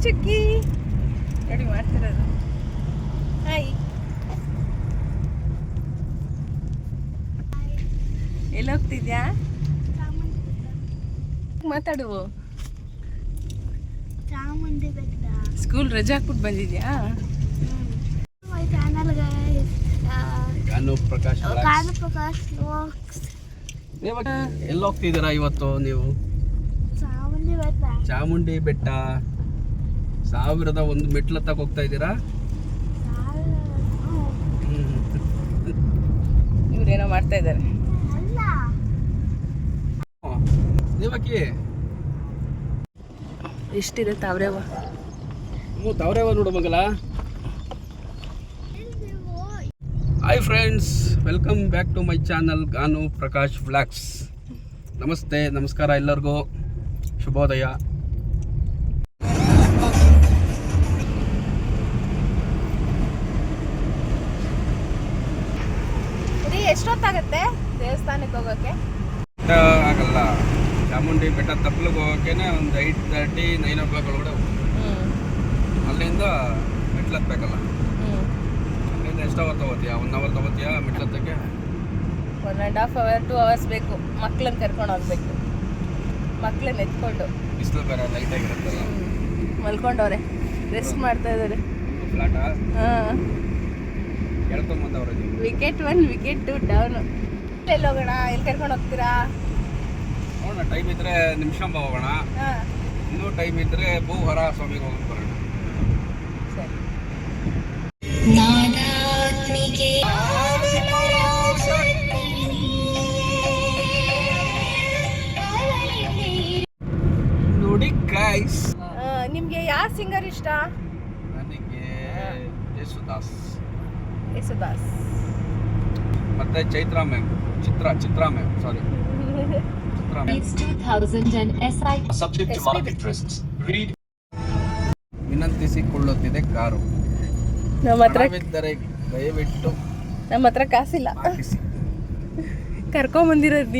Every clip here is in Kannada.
ಚುಕ್ಕಿ ರೆಡಿ ಮಾಡ್ತಿರೋದು. ಹಾಯ್, ಎಲ್ಲಿ ಹೋಗ್ತಿದ್ಯಾ? ಮಾತಾಡು. ಸ್ಕೂಲ್ ರಜೆ ಹಾಕ್ಬಿಟ್ಟು ಬಂದಿದ್ಯಾ? ಎಲ್ಲಿ ಹೋಗ್ತಿದ್ದೀರಾ ಇವತ್ತು ನೀವು? ಚಾಮುಂಡಿ ಬೆಟ್ಟ 1001 ಮೆಟ್ಲು ಹತ್ತಕ್ಕೆ ಹೋಗ್ತಾ ಇದ್ದೀರಾ? ಇವ್ರೇನೋ ಮಾಡ್ತಾ ಇದ್ದಾರೆ. ನೀವಕ್ಕಿ ಎಷ್ಟಿದೆ ತಾವ್ರೇವ? ತಾವ್ರೇವ ನೋಡು ಮಗಲ. Hi friends, welcome back to my channel Ganu Prakash vlogs. ನಮಸ್ತೆ, ನಮಸ್ಕಾರ ಎಲ್ಲರಿಗೂ, ಶುಭೋದಯ. ಎಷ್ಟೊತ್ತಾಗತ್ತೆ ದೇವಸ್ಥಾನಕ್ಕೆ ಹೋಗೋಕ್ಕೆ? ಆಗಲ್ಲ, ಚಾಮುಂಡಿ ಬೆಟ್ಟ ತಪ್ಪಲಿಗೆ ಹೋಗೋಕ್ಕೇನೆ ಒಂದು 8:30 9 o'clock ಒಳಗಡೆ ಅಲ್ಲಿಂದ ಮೆಟ್ಲು ಹತ್ಬೇಕಲ್ಲ. ಅಲ್ಲಿಂದ ಎಷ್ಟು ಅವರ್ ತಗೋತೀಯಾ? 1 hour ತಗೋತೀಯಾ ಮೆಟ್ಲು ಹತ್ತಕ್ಕೆ? 1.5 hour 2 hours ಬೇಕು. ಮಕ್ಳನ್ನ ಕರ್ಕೊಂಡು ಹೋಗ್ಬೇಕು. ಮಕ್ಳನ್ನ ಎತ್ಕೊಂಡು. ಬಿಸಿಲು ಬೇರೆ ಲೈಟ್ ಆಗಿರುತ್ತಲ್ಲ. ಮಲ್ಕೊಂಡವ್ರೆ, ರೆಸ್ಟ್ ಮಾಡ್ತಾ ಇದ್ದಾರೆ. ಫ್ಲಾಟಾ? ಹಾಂ, ಹೇಳ್ಕೊಂಬಂದವ್ರೆ. Wicket 1 wicket 2 down. ಎಲ್ಲಿ ಹೋಗೋಣ? ಎಲ್ಲಿ ಕರ್ಕೊಂಡು ಹೋಗ್ತೀರಾ? ನೋಡೋಣ, ಟೈಮ್ ಇದ್ರೆ ನಿಮಿಷಾಂಬ ಹೋಗೋಣ. ಇನ್ನೂ ಟೈಮ್ ಇದ್ರೆ ಭೂಹರ ಸ್ವಾಮಿಗೆ ಹೋಗಿ ಬರೋಣ. ಸರಿ. ನೋಡಿ ಗೈಸ್, ನಿಮ್ಗೆ ಯಾವ ಸಿಂಗರ್ ಇಷ್ಟ? ನನಗೆ ಯೇಸುದಾಸ್ ಮತ್ತೆ Chitra ma'am. Sorry, Chitra ma'am. 2000 SI subject to market risks. Read. ವಿನಂತಿಸಿಕೊಳ್ಳುತ್ತಿದೆ ಕಾರು. ನಮ್ಮ ಹತ್ರ ದಯವಿಟ್ಟು ನಮ್ಮ ಹತ್ರ ಕಾಸಿಲ್ಲ. ಹಾಕಿಸಿ. ಕರ್ಕೊಂಬಂದಿರೋದು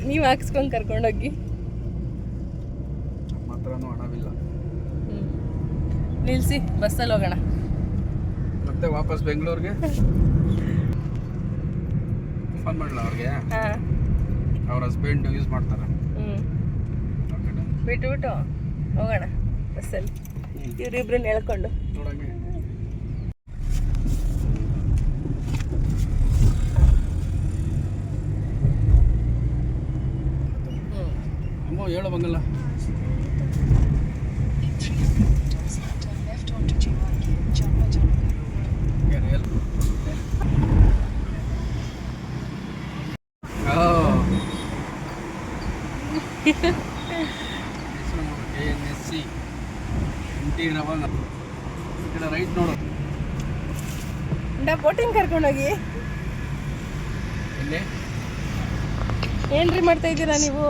ನೀವು ಹಾಕ್ಸ್ಕೊಂಡು ಕರ್ಕೊಂಡೋಗಿ. ನಮ್ಮ ಹತ್ರನೂ ಹಣವಿಲ್ಲ. ನಿಲ್ಸಿ, ಬಸ್ಸಲ್ಲಿ ಹೋಗೋಣ. ಮತ್ತೆ ವಾಪಸ್ ಬೆಂಗಳೂರಿಗೆ ಫೋನ್ ಮಾಡಲ ಅವ್ರಿಗೆ. ಅವ್ರ ಹಸ್ಬೆಂಡ್ ಯೂಸ್ ಮಾಡ್ತಾರೆ. ಬಿಟ್ಟು ಹೋಗೋಣ ಬಸ್ಸಲ್ಲಿ, ಇವರಿಬ್ರನ್ನ ಹೇಳ್ಕೊಂಡು. ನೋಡಂಗೆ ಅಮ್ಮ ಹೇಳೋ ಬಂಗಲ್ಲ. KNSC ರೈಟ್ ನೋಡು. ಬೋಟಿಂಗ್ ಕರ್ಕೊಂಡೋಗಿ. ಇಲ್ಲಿ ಏನ್ರಿ ಮಾಡ್ತಾ ಇದ್ದೀರಾ ನೀವು?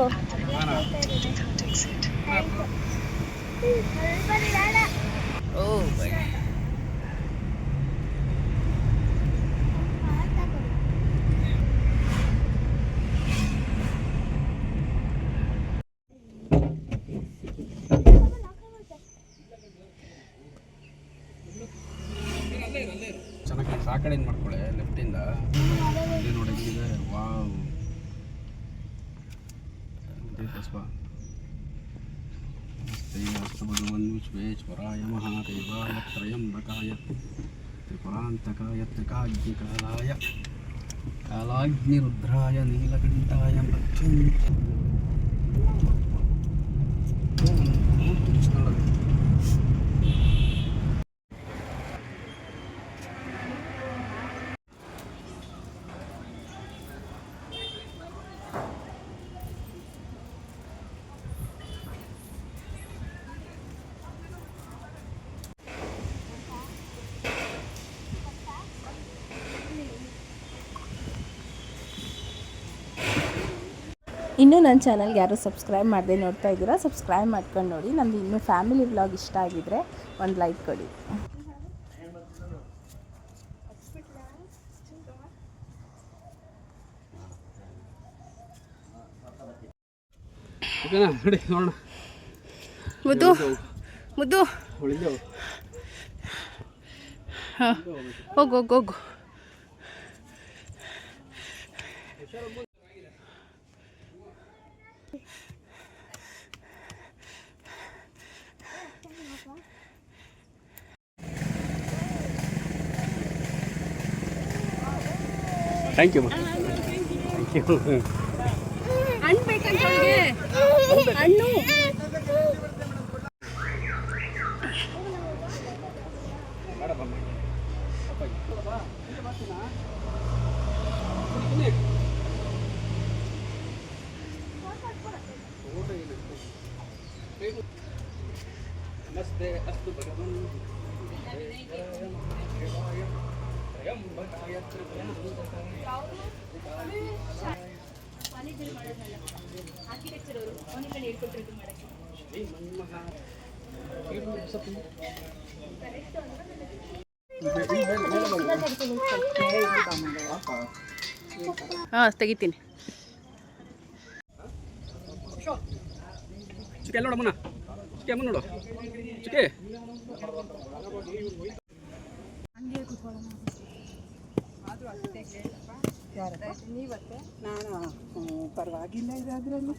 ಚೆನ್ನಾಗಿ ಆ ಕಡೆ ಮಾಡ್ಕೊಳ್ಳೆ, ಲೆಫ್ಟಿಂದ ನೋಡಿ. ವಾವ್, ವಿಶ್ವೇಶ್ವರಾಯ ಮಹಾದೇವಾಯ ತ್ರಯಂಬಕಾಯ ತ್ರಿಪುರಾಂತಕಾಯ ತ್ರಿಕಾಗ್ನಿಕಾಲಾಯ ಕಾಲಾಗ್ನಿರುದ್ರಾಯ ನೀಲಕಂಠಾಯ ಇನ್ನೂ ನನ್ನ ಚಾನಲ್ಗೆ ಯಾರು ಸಬ್ಸ್ಕ್ರೈಬ್ ಮಾಡದೆ ನೋಡ್ತಾ ಇದ್ದೀರಾ, ಸಬ್ಸ್ಕ್ರೈಬ್ ಮಾಡ್ಕೊಂಡು ನೋಡಿ. ನಮ್ಮದು ಇನ್ನೂ ಫ್ಯಾಮಿಲಿ ವ್ಲಾಗ್ ಇಷ್ಟ ಆಗಿದ್ದರೆ ಒಂದು ಲೈಕ್ ಕೊಡಿ. ನೋಡಿ ನೋಡೋಣ. ಮುದ್ದು ಮುದ್ದು ಉಳಿದು ಹಾಂ ಹೋಗು ಹೋಗು ಹೋಗು. ಥ್ಯಾಂಕ್ ಯು ಹಣ್ಣು ಬೇಕಂತ ಹಣ್ಣು. ನಮಸ್ತೆ ಅಸ್ತು ಭಗವನ್ ಹಾಂ ತೆಗಿತೀನಿ. ಚಿಕ್ಕ ಎಲ್ಲ ನೋಡಮ್ಮನ ಚಿಕ್ಕ ಅಮ್ಮ ನೋಡು ಚಿಕ್ಕೆ ನಾನು ಪರವಾಗಿಲ್ಲ ಇರೋದ್ರಲ್ಲಿ.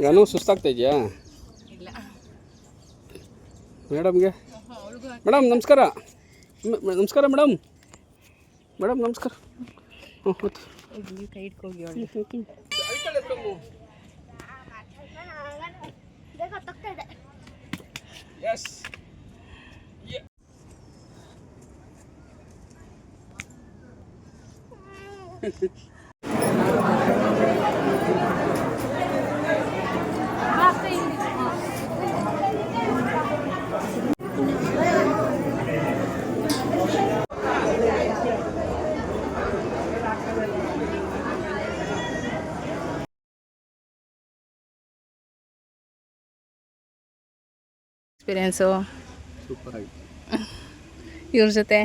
ಏನೋ ಸುಸ್ತಾಗ್ತಾ ಇದೆಯಾ ಮೇಡಮ್ಗೆ? ಮೇಡಮ್ ನಮಸ್ಕಾರ. ನಮಸ್ಕಾರ ಮೇಡಮ್. ಮೇಡಮ್ ನಮಸ್ಕಾರ. ಕೈ ಇಟ್ಕೋಗಿ ಎಸ್ ಎಕ್ಸ್ಪೀರಿಯೆನ್ಸು ಸೂಪರ್ ಆಗಿ ಇವ್ರ ಜೊತೆ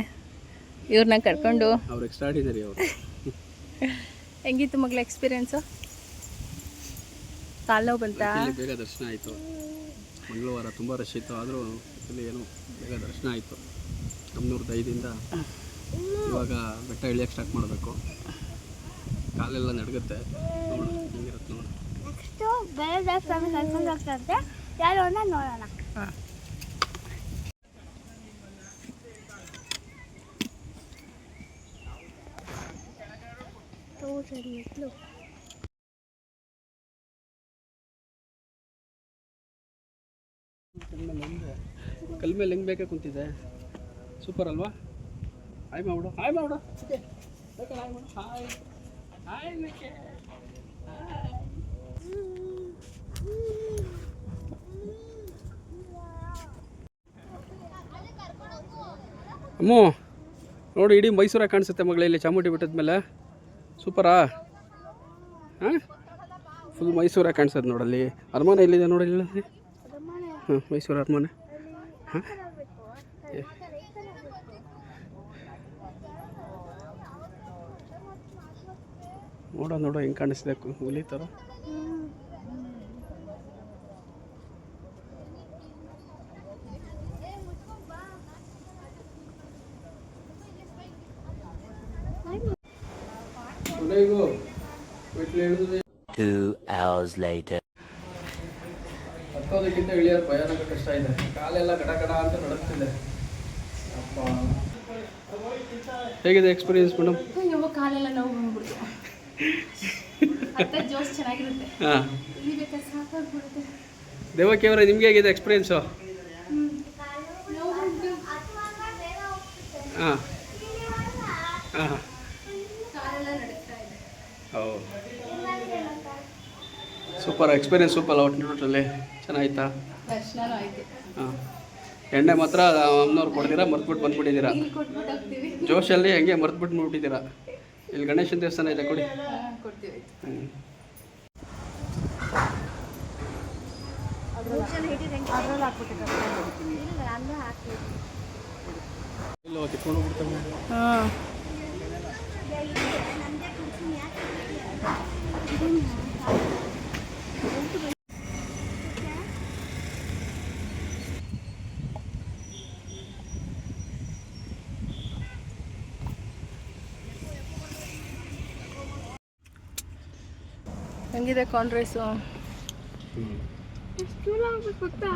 ಇವ್ರನ್ನ ಕರ್ಕೊಂಡು ಅವ್ರು ಎಕ್ಸ್ಟ್ರಾಡಿನರಿ ಅವರು. ಹೆಂಗಿತ್ತು ಮಗಳ ಎಕ್ಸ್ಪೀರಿಯೆನ್ಸು? ಕಾಲು ನೋವು ಬಂತಾ? ಇಲ್ಲಿ ಬೇಗ ದರ್ಶನ ಆಯಿತು. ಮಂಗಳವಾರ ತುಂಬ ರಶ್ ಇತ್ತು, ಆದರೂ ಇಲ್ಲಿ ಏನೋ ಬೇಗ ದರ್ಶನ ಆಯಿತು. ನಮ್ಮೂರ ದಯದಿಂದ ಇವಾಗ ಬೆಟ್ಟ ಇಳಿಯೋಕ್ಕೆ ಸ್ಟಾರ್ಟ್ ಮಾಡಬೇಕು. ಕಾಲೆಲ್ಲ ನಡುಗುತ್ತೆ. ನೋಡು ಹೆಂಗಿರುತ್ತೆ ನೋಡು. ನೆಕ್ಸ್ಟು ಬೇರೆ ಸ್ವಾಮಿ ಕರ್ಕೊಂಡು ಹೋಗ್ತಾರೆ, ಯಾರು ಅಂತ ನೋಡೋಣ. ಹಾಂ ಕಲ್ ಮೇಲೆ ಹೆಂಗೆ ಬೇಕೇ ಕುಂತಿದೆ. ಸೂಪರ್ ಅಲ್ವಾ? ಹಾಯ್ ಮಾಡು, ಹಾಯ್ ಮಾಡು. ಹಾಯ್ ಮಾಡು, ಹಾಯ್ ಹಾಯ್ ಮೇಕೆ. ಅಮ್ಮ ನೋಡಿ, ಇಡೀ ಮೈಸೂರಾಗ ಕಾಣಿಸುತ್ತೆ ಮಗಳೇ ಇಲ್ಲಿ ಚಾಮುಂಡಿ ಬೆಟ್ಟದ ಮೇಲೆ. ಸೂಪರಾ? ಹಾಂ, ಫುಲ್ ಮೈಸೂರಾಗ ಕಾಣಿಸೋದು ನೋಡಲ್ಲಿ. ಅರಮನೆ ಎಲ್ಲಿದೆ ನೋಡಲ್ಲಿ. ಹಾಂ, ಮೈಸೂರು ಅರಮನೆ. ಹಾಂ, ನೋಡೋ ಹೆಂಗೆ ಕಾಣಿಸ್ದೆ ಹುಲಿ ಥರ. ಹತ್ತೋದಕ್ಕಿಂತ ಇಳಿಯೋದು ಭಯಾನಕ ಕಷ್ಟ ಇದೆ. ಕಾಲೆಲ್ಲ ಗಡ ಗಡ ಅಂತ ನಡುತ್ತಿದೆ. ಅಪ್ಪ, ಹೇಗಿದೆ ಎಕ್ಸ್ಪೀರಿಯನ್ಸ್ ಮೇಡಮ್? ಇವಾಗ ಕಾಲೆಲ್ಲ ನೋವು ಬಂದ್ಬಿಡ್ತು. ಜೋಶ್ ಚೆನ್ನಾಗಿರುತ್ತೆ. ಹಾಂ, ಇಳಿಬೇಕಾದ್ರೆ ಸಾಕಾಗ್ಬಿಡುತ್ತೆ. ದೇವಕಿ ಅವರೇ, ನಿಮ್ಗೆ ಹೇಗಿದೆ ಎಕ್ಸ್ಪೀರಿಯನ್ಸು? ಹಾಂ ಹಾಂ ಹೌದು, ಸೂಪರ್ ಎಕ್ಸ್ಪೀರಿಯನ್ಸ್. ಸೂಪರ್ ಒಟ್ಟಿನಲ್ಲಿ ಚೆನ್ನಾಯ್ತಾ? ದರ್ಶನನೂ ಆಯಿತು. ಹಾಂ, ಎಣ್ಣೆ ಮಾತ್ರ ಅಮ್ಮನವ್ರು ಕೊಡ್ತೀರಾ, ಮರ್ತ್ಬಿಟ್ಟು ಬಂದ್ಬಿಟ್ಟಿದ್ದೀರಾ. ಕೊಟ್ಬಿಟ್ಟು ಹೋಗ್ತೀವಿ. ಜೋಶಲ್ಲಿ ಹೆಂಗೆ ಮರ್ತ್ಬಿಟ್ಟು ಬಿಟ್ಟಿದ್ದೀರಾ. ಇಲ್ಲಿ ಗಣೇಶನ ದೇವಸ್ಥಾನ ಇದೆ, ಕೊಡಿ. ಕೊಡ್ತೀವಿ. ಹ್ಞೂ, ಇಲ್ಲ ಕಿತ್ಕೊಂಡು ಹೋಗ್ಬಿಡ್ತಾರೆ. ಹಾಂ, ಹೆಂಗಿದೆ ಕಾರ್ನ್ ರೈಸು? ಎಷ್ಟು ಚೂಲ ಆಗ್ಬೇಕು ಗೊತ್ತಾ?